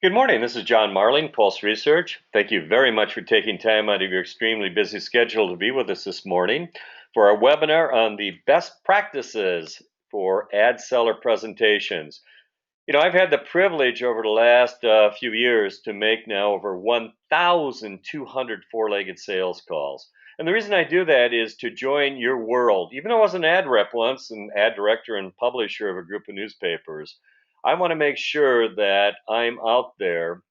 Good morning. This is John Marling, Pulse Research. Thank you very much for taking time out of your extremely busy schedule to be with us this morning for our webinar on the best practices for ad seller presentations. I've had the privilege over the last few years to make now over 1,200 four-legged sales calls. And the reason I do that is to join your world. Even though I was an ad rep once, an ad director and publisher of a group of newspapers, I want to make sure that I'm out there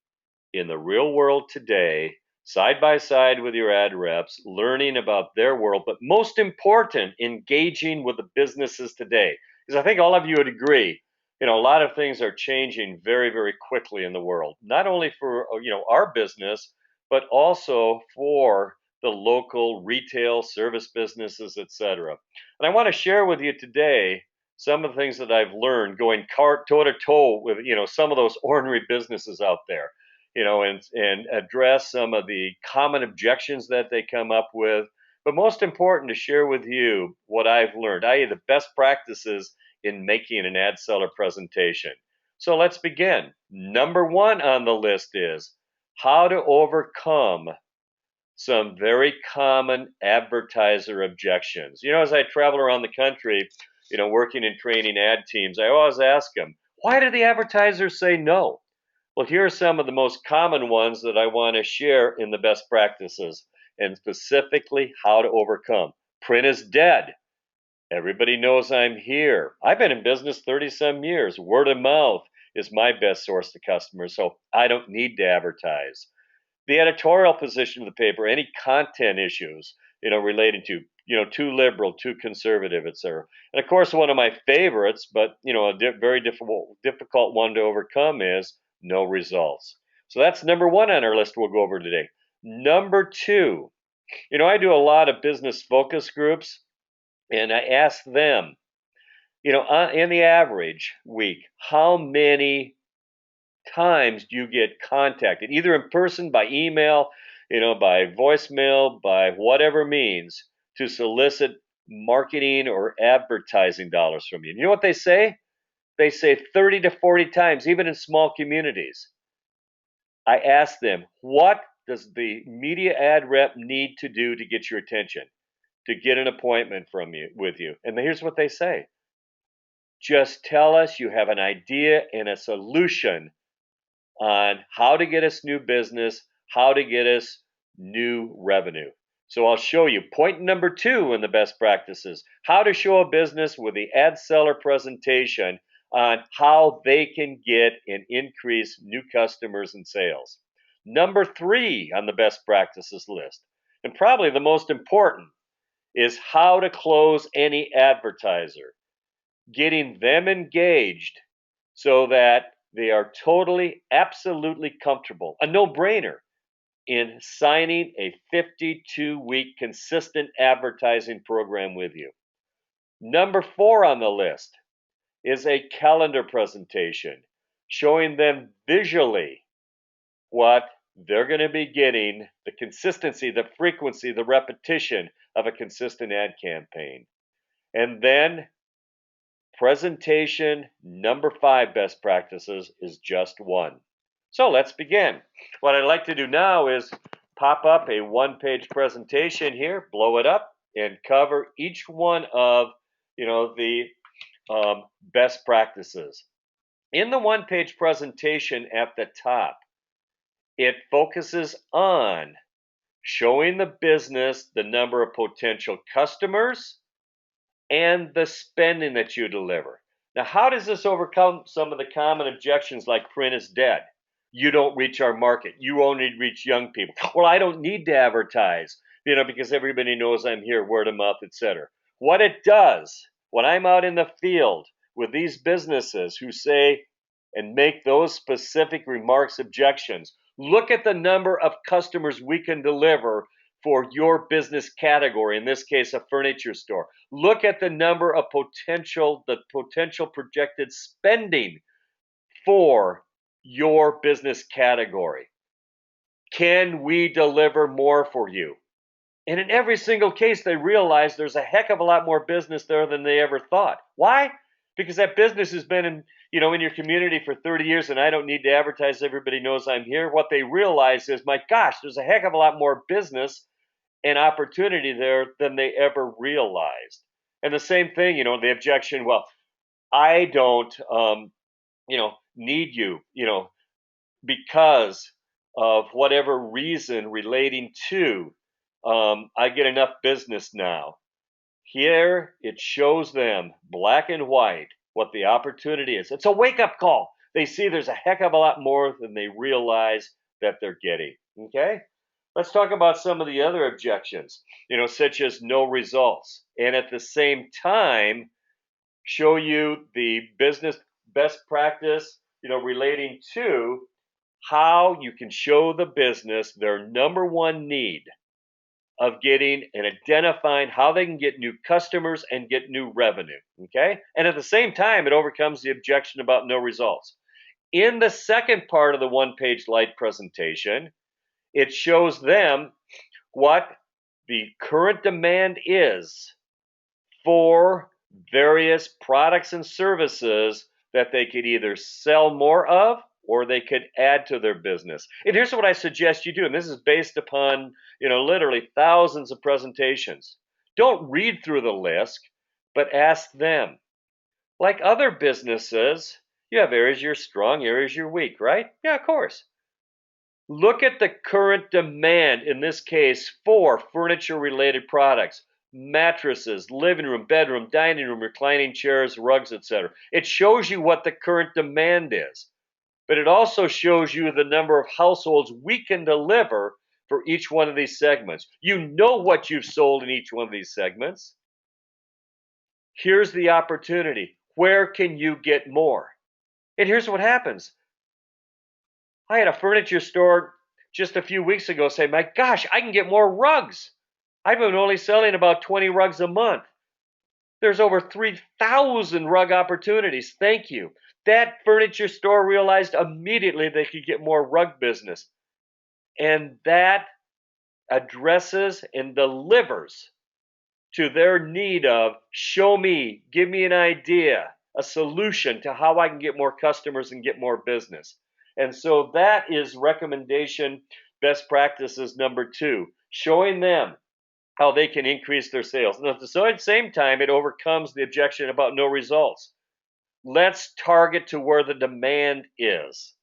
in the real world today, side by side with your ad reps, learning about their world, but most important, engaging with the businesses today. Because I think all of you would agree, a lot of things are changing very, very quickly in the world, not only for, our business, but also for the local retail service businesses, etc. And I want to share with you today some of the things that I've learned going toe to toe with, some of those ornery businesses out there, and address some of the common objections that they come up with. But most important, to share with you what I've learned, i.e., the best practices in making an ad seller presentation. So let's begin. Number one on the list is how to overcome some very common advertiser objections. As I travel around the country, working and training ad teams, I always ask them, why do the advertisers say no? Well, here are some of the most common ones that I want to share in the best practices, and specifically how to overcome. Print is dead. Everybody knows I'm here. I've been in business 30 some years. Word of mouth is my best source to customers, so I don't need to advertise. The editorial position of the paper, any content issues, relating to, too liberal, too conservative, etc. And of course, one of my favorites, but very difficult one to overcome is no results. So that's number one on our list we'll go over today. Number two, I do a lot of business focus groups, and I ask them, in the average week, how many times do you get contacted, either in person, by email, by voicemail, by whatever means, to solicit marketing or advertising dollars from you? You know what they say? They say 30 to 40 times, even in small communities. I ask them, what does the media ad rep need to do to get your attention, to get an appointment from you with you? And here's what they say. Just tell us you have an idea and a solution on how to get us new business, how to get us new revenue. So I'll show you point number two in the best practices, how to show a business with the ad seller presentation on how they can get and increase new customers and sales. Number three on the best practices list, and probably the most important, is how to close any advertiser, getting them engaged so that they are totally, absolutely comfortable, a no brainer, in signing a 52-week consistent advertising program with you. Number four on the list is a calendar presentation showing them visually what they're going to be getting, the consistency, the frequency, the repetition of a consistent ad campaign. And then presentation number five best practices is just one. So let's begin. What I'd like to do now is pop up a one-page presentation here, blow it up, and cover each one of the best practices. In the one-page presentation at the top, it focuses on showing the business the number of potential customers and the spending that you deliver. Now, how does this overcome some of the common objections like print is dead? You don't reach our market. You only reach young people. Well, I don't need to advertise, because everybody knows I'm here, word of mouth, etc. What it does, when I'm out in the field with these businesses who say and make those specific remarks, objections, look at the number of customers we can deliver for your business category, in this case, a furniture store. Look at the number of potential projected spending for your business category. Can we deliver more for you? And in every single case, they realize there's a heck of a lot more business there than they ever thought. Why? Because that business has been in your community for 30 years and I don't need to advertise, everybody knows I'm here. What they realize is, my gosh, there's a heck of a lot more business and opportunity there than they ever realized. And the same thing, the objection, well, I don't, need you, because of whatever reason relating to, I get enough business now. Here it shows them black and white what the opportunity is. It's a wake up call. They see there's a heck of a lot more than they realize that they're getting. Okay? Let's talk about some of the other objections, such as no results. And at the same time, show you the business best practice, relating to how you can show the business their number one need of getting and identifying how they can get new customers and get new revenue. Okay. And at the same time, it overcomes the objection about no results. In the second part of the one-page light presentation, it shows them what the current demand is for various products and services that they could either sell more of or they could add to their business. And here's what I suggest you do, and this is based upon, literally thousands of presentations. Don't read through the list, but ask them. Like other businesses, you have areas you're strong, areas you're weak, right? Yeah, of course. Look at the current demand, in this case, for furniture-related products. Mattresses, living room, bedroom, dining room, reclining chairs, rugs, etc. It shows you what the current demand is, but it also shows you the number of households we can deliver for each one of these segments. You know what you've sold in each one of these segments. Here's the opportunity. Where can you get more? And here's what happens. I had a furniture store just a few weeks ago say, my gosh, I can get more rugs. I've been only selling about 20 rugs a month. There's over 3,000 rug opportunities. Thank you. That furniture store realized immediately they could get more rug business. And that addresses and delivers to their need of, show me, give me an idea, a solution to how I can get more customers and get more business. And so that is recommendation best practices number 2, showing them how they can increase their sales. And at the same time, it overcomes the objection about no results. Let's target to where the demand is.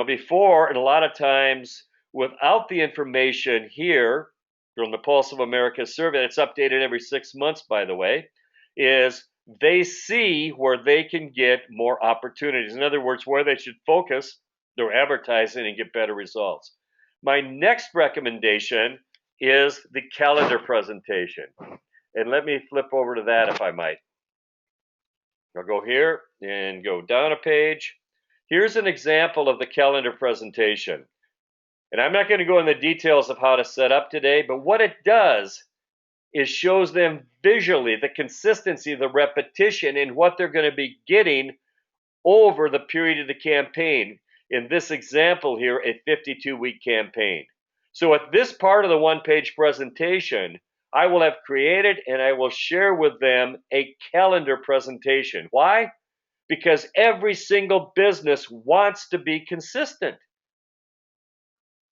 Before, and a lot of times without the information here from the Pulse of America survey, it's updated every 6 months, by the way, is they see where they can get more opportunities. In other words, where they should focus their advertising and get better results. My next recommendation is the calendar presentation. And let me flip over to that if I might. I'll go here and go down a page. Here's an example of the calendar presentation. And I'm not going to go into the details of how to set up today, but what it does is shows them visually the consistency, the repetition, and what they're going to be getting over the period of the campaign. In this example here, a 52-week campaign. So at this part of the one-page presentation, I will have created and I will share with them a calendar presentation. Why? Because every single business wants to be consistent.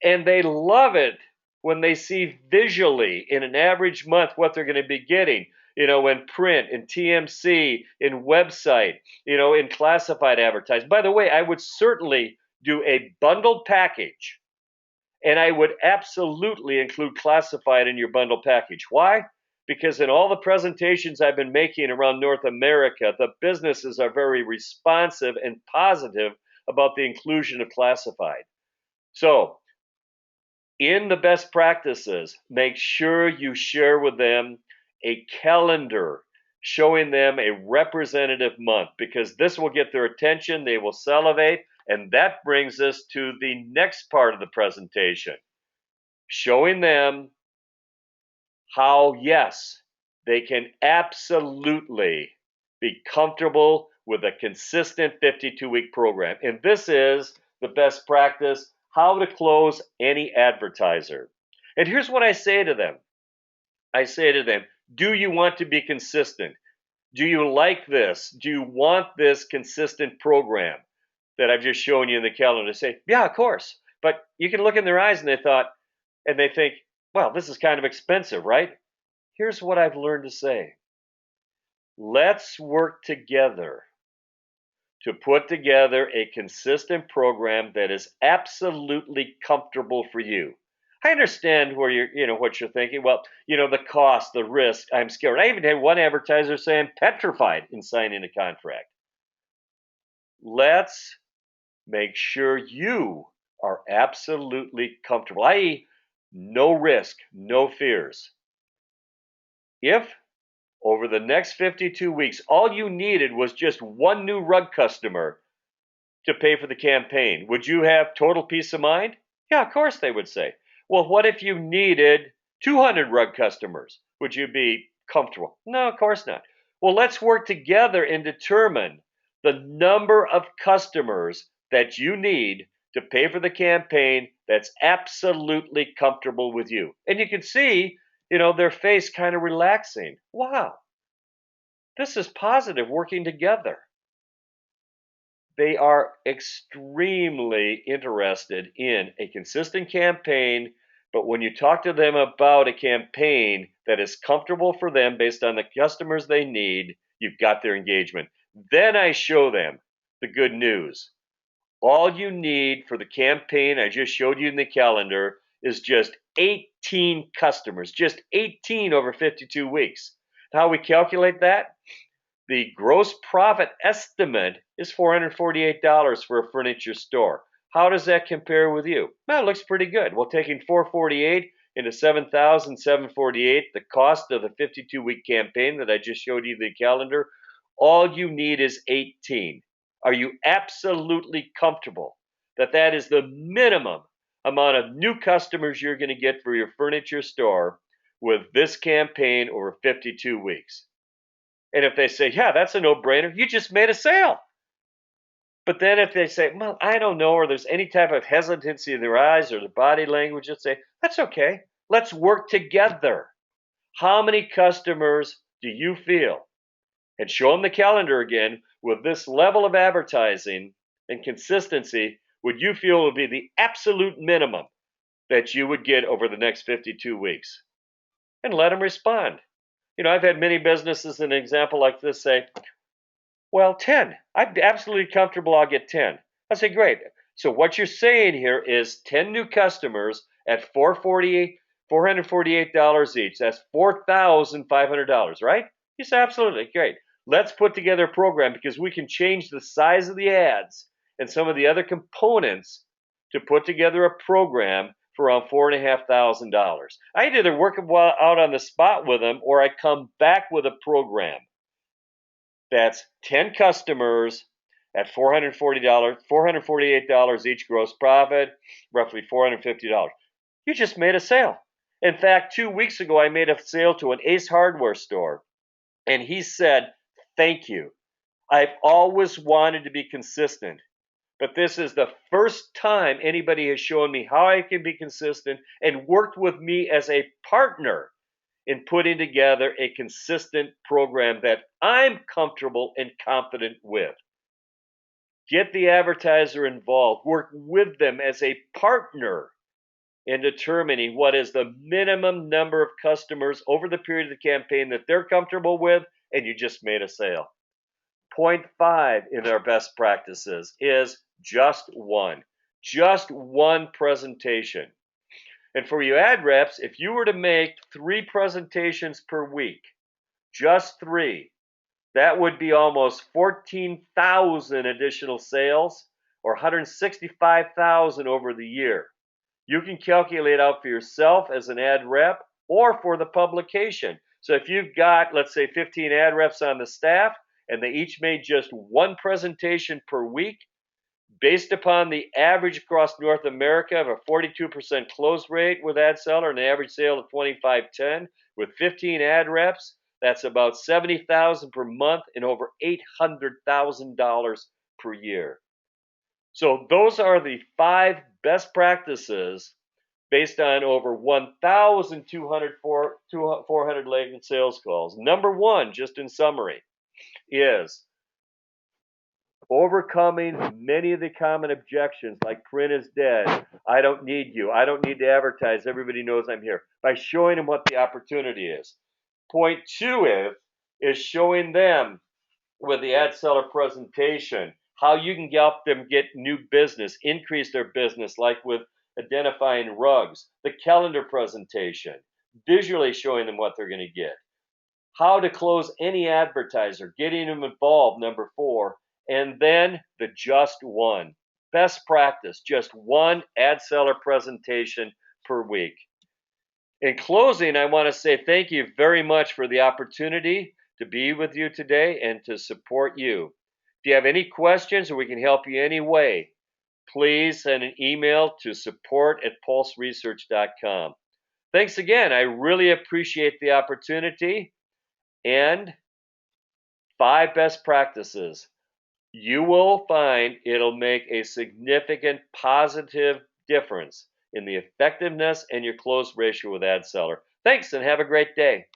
And they love it when they see visually in an average month what they're going to be getting, in print, in TMC, in website, in classified advertising. By the way, I would certainly do a bundled package, and I would absolutely include classified in your bundle package. Why? Because in all the presentations I've been making around North America, the businesses are very responsive and positive about the inclusion of classified. So, in the best practices, make sure you share with them a calendar showing them a representative month, because this will get their attention, they will salivate, and that brings us to the next part of the presentation, showing them how, yes, they can absolutely be comfortable with a consistent 52-week program. And this is the best practice, how to close any advertiser. And here's what I say to them. I say to them, do you want to be consistent? Do you like this? Do you want this consistent program that I've just shown you in the calendar? Say, yeah, of course. But you can look in their eyes and they think, well, this is kind of expensive, right? Here's what I've learned to say. Let's work together to put together a consistent program that is absolutely comfortable for you. I understand where what you're thinking. Well, the cost, the risk, I'm scared. I even had one advertiser say I'm petrified in signing a contract. Let's make sure you are absolutely comfortable, i.e., no risk, no fears. If over the next 52 weeks, all you needed was just one new rug customer to pay for the campaign, would you have total peace of mind? Yeah, of course they would say. Well, what if you needed 200 rug customers? Would you be comfortable? No, of course not. Well, let's work together and determine the number of customers that you need to pay for the campaign that's absolutely comfortable with you. And you can see, their face kind of relaxing. Wow, this is positive working together. They are extremely interested in a consistent campaign, but when you talk to them about a campaign that is comfortable for them based on the customers they need, you've got their engagement. Then I show them the good news. All you need for the campaign I just showed you in the calendar is just 18 customers, just 18 over 52 weeks. How we calculate that? The gross profit estimate is $448 for a furniture store. How does that compare with you? Well, it looks pretty good. Well, taking 448 into 7,748, the cost of the 52-week campaign that I just showed you the calendar, all you need is 18. Are you absolutely comfortable that that is the minimum amount of new customers you're going to get for your furniture store with this campaign over 52 weeks? And if they say, yeah, that's a no-brainer, you just made a sale. But then if they say, well, I don't know, or there's any type of hesitancy in their eyes or their body language, just say, that's okay. Let's work together. How many customers do you feel? And show them the calendar again. With this level of advertising and consistency, would you feel would be the absolute minimum that you would get over the next 52 weeks? And let them respond. I've had many businesses, an example like this, say, well, 10. I'm absolutely comfortable, I'll get 10. I say, great. So what you're saying here is 10 new customers at $448 each. That's $4,500, right? You say, absolutely, great. Let's put together a program because we can change the size of the ads and some of the other components to put together a program for around $4,500. I either work out on the spot with them or I come back with a program that's 10 customers at $448 each gross profit, roughly $450. You just made a sale. In fact, 2 weeks ago, I made a sale to an Ace Hardware store, and he said, thank you. I've always wanted to be consistent. But this is the first time anybody has shown me how I can be consistent and worked with me as a partner in putting together a consistent program that I'm comfortable and confident with. Get the advertiser involved. Work with them as a partner in determining what is the minimum number of customers over the period of the campaign that they're comfortable with, and you just made a sale. Point 5 in our best practices is just one presentation. And for you ad reps, if you were to make 3 presentations per week, just 3, that would be almost 14,000 additional sales or 165,000 over the year. You can calculate out for yourself as an ad rep or for the publication. So if you've got, let's say, 15 ad reps on the staff and they each made just 1 presentation per week, based upon the average across North America of a 42% close rate with AdSeller and an average sale of $25.10 with 15 ad reps, that's about $70,000 per month and over $800,000 per year. So those are the 5 best practices based on over 1,200 400 latent sales calls. Number 1, just in summary, is overcoming many of the common objections like print is dead, I don't need you, I don't need to advertise, everybody knows I'm here, by showing them what the opportunity is. Point two is showing them with the ad seller presentation how you can help them get new business, increase their business, like with identifying rugs, the calendar presentation, visually showing them what they're going to get, how to close any advertiser, getting them involved, number four, and then the just one. Best practice, just one ad seller presentation per week. In closing, I want to say thank you very much for the opportunity to be with you today and to support you. If you have any questions or we can help you any way, please send an email to support@pulseresearch.com. Thanks again. I really appreciate the opportunity. And 5 best practices. You will find it'll make a significant positive difference in the effectiveness and your close ratio with AdSeller. Thanks and have a great day.